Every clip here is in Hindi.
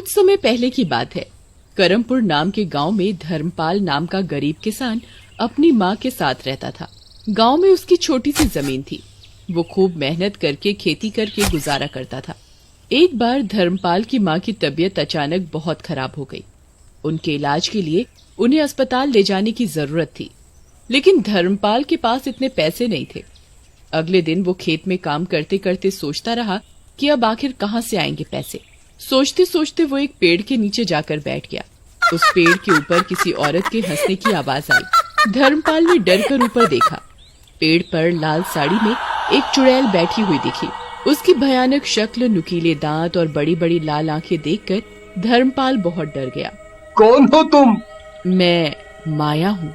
कुछ समय पहले की बात है। करमपुर नाम के गांव में धर्मपाल नाम का गरीब किसान अपनी माँ के साथ रहता था। गांव में उसकी छोटी सी जमीन थी। वो खूब मेहनत करके खेती करके गुजारा करता था। एक बार धर्मपाल की माँ की तबीयत अचानक बहुत खराब हो गई। उनके इलाज के लिए उन्हें अस्पताल ले जाने की जरूरत थी, लेकिन धर्मपाल के पास इतने पैसे नहीं थे। अगले दिन वो खेत में काम करते करते सोचता रहा कि अब आखिर कहाँ से आएंगे पैसे। सोचते सोचते वो एक पेड़ के नीचे जाकर बैठ गया। उस पेड़ के ऊपर किसी औरत के हंसने की आवाज आई। धर्मपाल ने डर कर ऊपर देखा। पेड़ पर लाल साड़ी में एक चुड़ैल बैठी हुई दिखी। उसकी भयानक शक्ल, नुकीले दांत और बड़ी बड़ी लाल आंखें देखकर धर्मपाल बहुत डर गया। कौन हो तुम? मैं माया हूँ।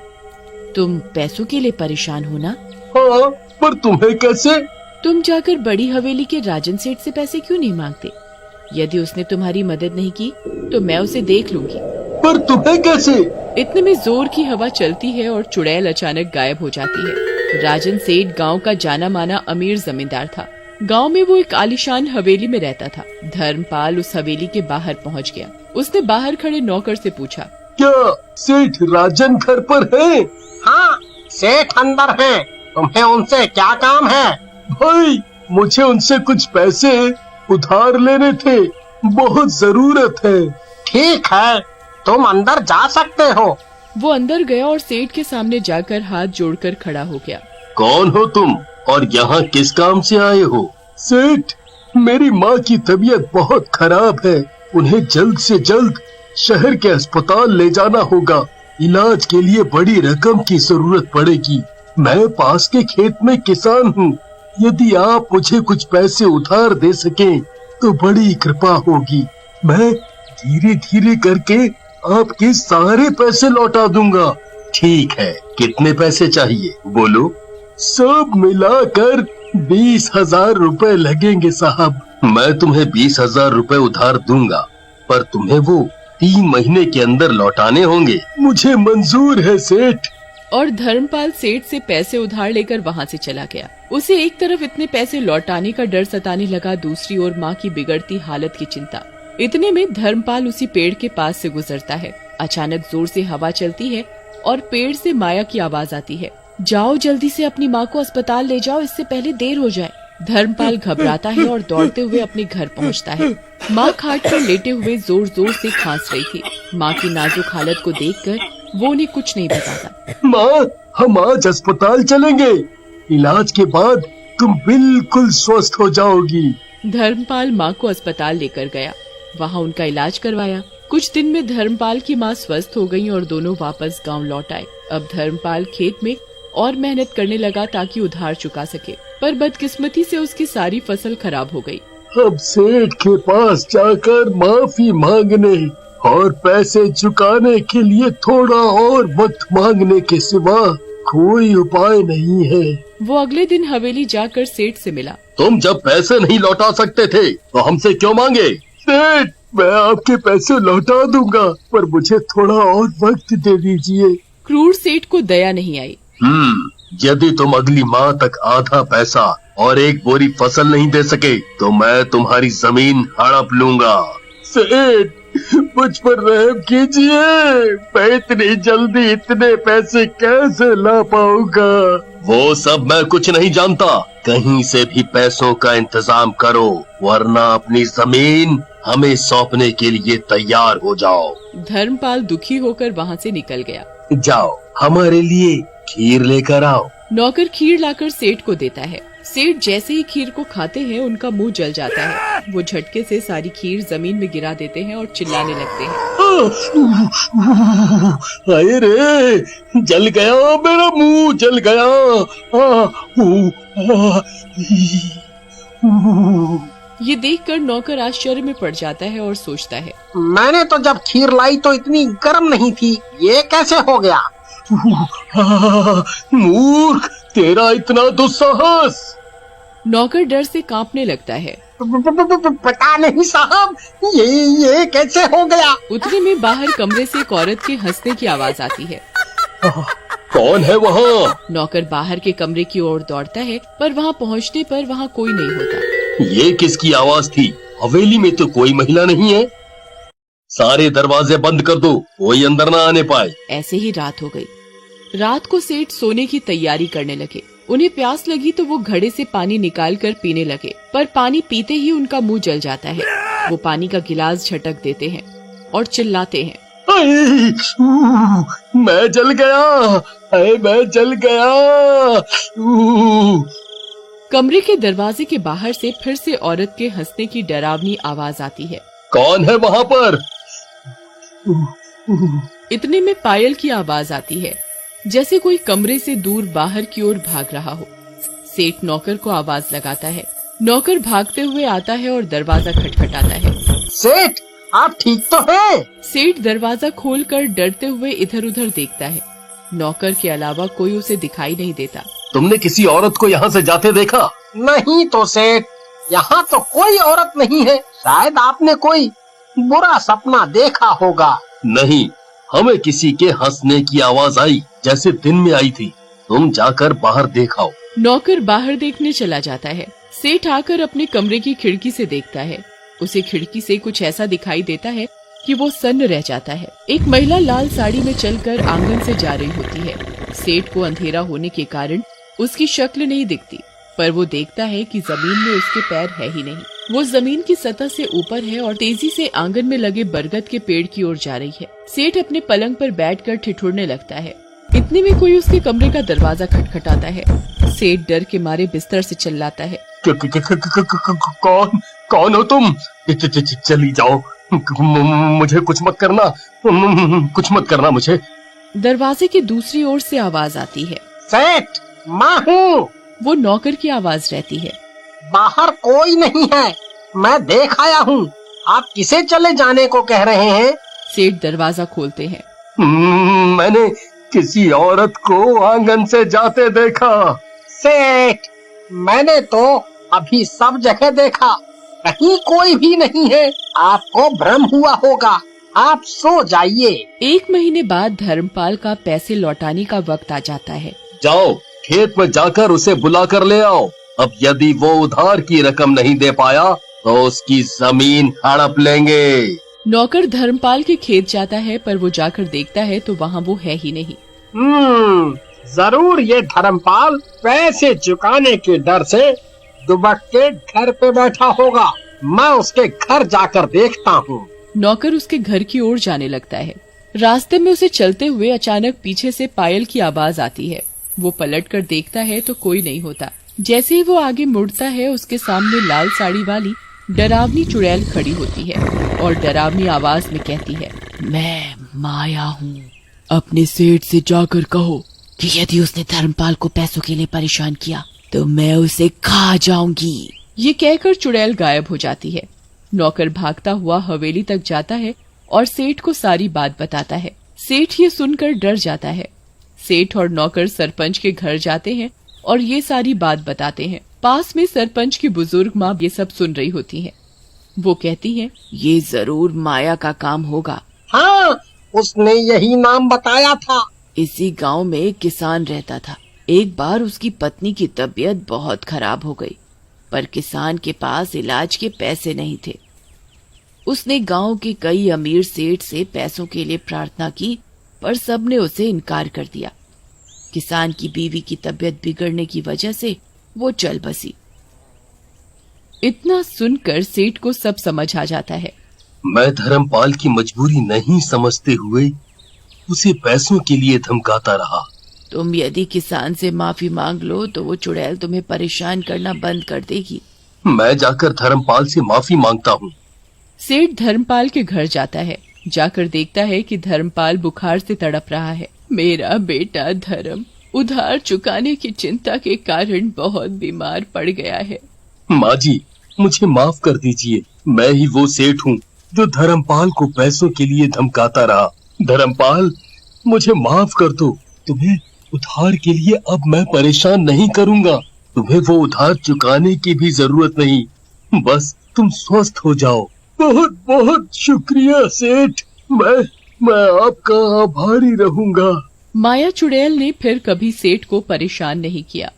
तुम पैसों के लिए परेशान हो ना? हाँ, पर तुम्हें कैसे? तुम जाकर बड़ी हवेली के राजन सेठ से पैसे क्यों नहीं मांगते? यदि उसने तुम्हारी मदद नहीं की तो मैं उसे देख लूंगी। पर तुम्हें कैसे? इतने में जोर की हवा चलती है और चुड़ैल अचानक गायब हो जाती है। राजन सेठ गांव का जाना माना अमीर जमींदार था। गांव में वो एक आलीशान हवेली में रहता था। धर्मपाल उस हवेली के बाहर पहुंच गया। उसने बाहर खड़े नौकर से पूछा, क्या सेठ राजन घर पर है? हाँ, सेठ अंदर हैं। तुम्हें उनसे क्या काम है? भाई, मुझे उनसे कुछ पैसे उधार लेने थे, बहुत जरूरत है। ठीक है, तुम अंदर जा सकते हो। वो अंदर गया और सेठ के सामने जाकर हाथ जोड़कर खड़ा हो गया। कौन हो तुम और यहाँ किस काम से आए हो? सेठ, मेरी माँ की तबीयत बहुत खराब है। उन्हें जल्द से जल्द शहर के अस्पताल ले जाना होगा। इलाज के लिए बड़ी रकम की जरूरत पड़ेगी। मैं पास के खेत में किसान हूँ। यदि आप मुझे कुछ पैसे उधार दे सकें तो बड़ी कृपा होगी। मैं धीरे धीरे करके आपके सारे पैसे लौटा दूंगा। ठीक है, कितने पैसे चाहिए बोलो? सब मिलाकर 20,000 रुपए लगेंगे साहब। मैं तुम्हें 20,000 रुपए उधार दूंगा, पर तुम्हें वो 3 महीने के अंदर लौटाने होंगे। मुझे मंजूर है सेठ। और धर्मपाल सेठ से पैसे उधार लेकर वहाँ से चला गया। उसे एक तरफ इतने पैसे लौटाने का डर सताने लगा, दूसरी ओर माँ की बिगड़ती हालत की चिंता। इतने में धर्मपाल उसी पेड़ के पास से गुजरता है। अचानक जोर से हवा चलती है और पेड़ से माया की आवाज आती है, जाओ जल्दी से अपनी माँ को अस्पताल ले जाओ, इससे पहले देर हो जाए। धर्मपाल घबराता है और दौड़ते हुए अपने घर पहुँचता है। माँ खाट पर लेटे हुए जोर जोर से खांस रही थी। माँ की नाजुक हालत को देखकर वो उन्हें कुछ नहीं बताता। माँ, हम आज अस्पताल चलेंगे। इलाज के बाद तुम बिल्कुल स्वस्थ हो जाओगी। धर्मपाल माँ को अस्पताल लेकर गया। वहाँ उनका इलाज करवाया। कुछ दिन में धर्मपाल की माँ स्वस्थ हो गई और दोनों वापस गांव लौट आए। अब धर्मपाल खेत में और मेहनत करने लगा ताकि उधार चुका सके, पर बदकिस्मती से उसकी सारी फसल खराब हो गई। अब सेठ के पास जाकर माफी मांगने और पैसे चुकाने के लिए थोड़ा और वक्त मांगने के सिवा कोई उपाय नहीं है। वो अगले दिन हवेली जाकर सेठ से मिला। तुम जब पैसे नहीं लौटा सकते थे तो हमसे क्यों मांगे? सेठ, मैं आपके पैसे लौटा दूंगा, पर मुझे थोड़ा और वक्त दे दीजिए। क्रूर सेठ को दया नहीं आई। यदि तुम अगली माह तक आधा पैसा और एक बोरी फसल नहीं दे सके तो मैं तुम्हारी जमीन हड़प लूंगा। सेठ, मुझ पर रहम कीजिए। मैं इतनी जल्दी इतने पैसे कैसे ला पाऊंगा? वो सब मैं कुछ नहीं जानता। कहीं से भी पैसों का इंतजाम करो, वरना अपनी जमीन हमें सौंपने के लिए तैयार हो जाओ। धर्मपाल दुखी होकर वहाँ से निकल गया। जाओ, हमारे लिए खीर लेकर आओ। नौकर खीर लाकर सेठ को देता है। सेठ जैसे ही खीर को खाते हैं उनका मुंह जल जाता है। वो झटके से सारी खीर जमीन में गिरा देते हैं और चिल्लाने लगते हैं। हाय रे, जल गया, मेरा मुंह जल गया। ये देखकर नौकर आश्चर्य में पड़ जाता है और सोचता है, मैंने तो जब खीर लाई तो इतनी गर्म नहीं थी, ये कैसे हो गया? मूर्ख, तेरा इतना दुस्साहस। नौकर डर से कांपने लगता है। पता नहीं साहब, ये कैसे हो गया? उतने में बाहर कमरे से एक औरत के हंसने की आवाज आती है। कौन है वहाँ? नौकर बाहर के कमरे की ओर दौड़ता है, पर वहाँ पहुँचने पर वहाँ कोई नहीं होता। ये किसकी आवाज थी? हवेली में तो कोई महिला नहीं है। सारे दरवाजे बंद कर दो, कोई अंदर ना आने पाए। ऐसे ही रात हो गई। रात को सेठ सोने की तैयारी करने लगे। उन्हें प्यास लगी तो वो घड़े से पानी निकाल कर पीने लगे, पर पानी पीते ही उनका मुंह जल जाता है। वो पानी का गिलास झटक देते हैं और चिल्लाते हैं, मैं जल गया, मैं जल गया। कमरे के दरवाजे के बाहर से फिर से औरत के हंसने की डरावनी आवाज आती है। कौन है वहाँ पर? इतने में पायल की आवाज आती है, जैसे कोई कमरे से दूर बाहर की ओर भाग रहा हो। सेठ नौकर को आवाज लगाता है। नौकर भागते हुए आता है और दरवाजा खटखटाता है। सेठ, आप ठीक तो हैं? सेठ दरवाजा खोलकर डरते हुए इधर उधर देखता है। नौकर के अलावा कोई उसे दिखाई नहीं देता। तुमने किसी औरत को यहाँ से जाते देखा? नहीं तो सेठ, यहाँ तो कोई औरत नहीं है। शायद आपने कोई बुरा सपना देखा होगा। नहीं, हमें किसी के हंसने की आवाज आई, जैसे दिन में आई थी। तुम जाकर बाहर देखाओ। नौकर बाहर देखने चला जाता है। सेठ आकर अपने कमरे की खिड़की से देखता है। उसे खिड़की से कुछ ऐसा दिखाई देता है कि वो सन्न रह जाता है। एक महिला लाल साड़ी में चलकर आंगन से जा रही होती है। सेठ को अंधेरा होने के कारण उसकी शक्ल नहीं दिखती, पर वो देखता है कि जमीन में उसके पैर है ही नहीं। वो जमीन की सतह से ऊपर है और तेजी से आंगन में लगे बरगद के पेड़ की ओर जा रही है। सेठ अपने पलंग पर बैठकर ठिठुरने लगता है। इतने में कोई उसके कमरे का दरवाजा खटखटाता है। सेठ डर के मारे बिस्तर से चिल्लाता है, कौन हो तुम? चली जाओ, मुझे कुछ मत करना, कुछ मत करना मुझे। दरवाजे की दूसरी ओर से आवाज आती है। सेठ, मैं हूँ। वो नौकर की आवाज रहती है। बाहर कोई नहीं है, मैं देख आया हूँ। आप किसे चले जाने को कह रहे हैं? सेठ दरवाजा खोलते हैं। मैंने किसी औरत को आंगन से जाते देखा। सेठ, मैंने तो अभी सब जगह देखा, कहीं कोई भी नहीं है। आपको भ्रम हुआ होगा, आप सो जाइए। 1 महीने बाद धर्मपाल का पैसे लौटाने का वक्त आ जाता है। जाओ, खेत में जाकर उसे बुला कर ले आओ। अब यदि वो उधार की रकम नहीं दे पाया तो उसकी जमीन हड़प लेंगे। नौकर धर्मपाल के खेत जाता है, पर वो जाकर देखता है तो वहाँ वो है ही नहीं। जरूर ये धर्मपाल पैसे चुकाने के डर से दुबक के घर पे बैठा होगा। मैं उसके घर जाकर देखता हूँ। नौकर उसके घर की ओर जाने लगता है। रास्ते में उसे चलते हुए अचानक पीछे से पायल की आवाज आती है। वो पलटकर देखता है तो कोई नहीं होता। जैसे ही वो आगे मुड़ता है, उसके सामने लाल साड़ी वाली डरावनी चुड़ैल खड़ी होती है और डरावनी आवाज में कहती है, मैं माया हूँ। अपने सेठ से जाकर कहो कि यदि उसने धर्मपाल को पैसों के लिए परेशान किया तो मैं उसे खा जाऊंगी। ये कहकर चुड़ैल गायब हो जाती है। नौकर भागता हुआ हवेली तक जाता है और सेठ को सारी बात बताता है। सेठ ये सुनकर डर जाता है। सेठ और नौकर सरपंच के घर जाते हैं और ये सारी बात बताते हैं। पास में सरपंच की बुजुर्ग माँ ये सब सुन रही होती है। वो कहती है, ये जरूर माया का काम होगा। हाँ, उसने यही नाम बताया था। इसी गांव में एक किसान रहता था। एक बार उसकी पत्नी की तबीयत बहुत खराब हो गई, पर किसान के पास इलाज के पैसे नहीं थे। उसने गांव के कई अमीर सेठ से पैसों के लिए प्रार्थना की, पर सबने उसे इनकार कर दिया। किसान की बीवी की तबीयत बिगड़ने की वजह से वो चल बसी। इतना सुनकर सेठ को सब समझ आ जाता है। मैं धर्मपाल की मजबूरी नहीं समझते हुए उसे पैसों के लिए धमकाता रहा। तुम यदि किसान से माफी मांग लो तो वो चुड़ैल तुम्हें परेशान करना बंद कर देगी। मैं जाकर धर्मपाल से माफी मांगता हूँ। सेठ धर्मपाल के घर जाता है। जाकर देखता है कि धर्मपाल बुखार से तड़प रहा है। मेरा बेटा धर्म उधार चुकाने की चिंता के कारण बहुत बीमार पड़ गया है। माँ जी, मुझे माफ कर दीजिए। मैं ही वो सेठ हूँ जो धर्मपाल को पैसों के लिए धमकाता रहा। धर्मपाल, मुझे माफ कर दो। तुम्हें उधार के लिए अब मैं परेशान नहीं करूँगा। तुम्हें वो उधार चुकाने की भी जरूरत नहीं। बस तुम स्वस्थ हो जाओ। बहुत बहुत शुक्रिया सेठ। मैं आपका आभारी रहूंगा। माया चुड़ैल ने फिर कभी सेठ को परेशान नहीं किया।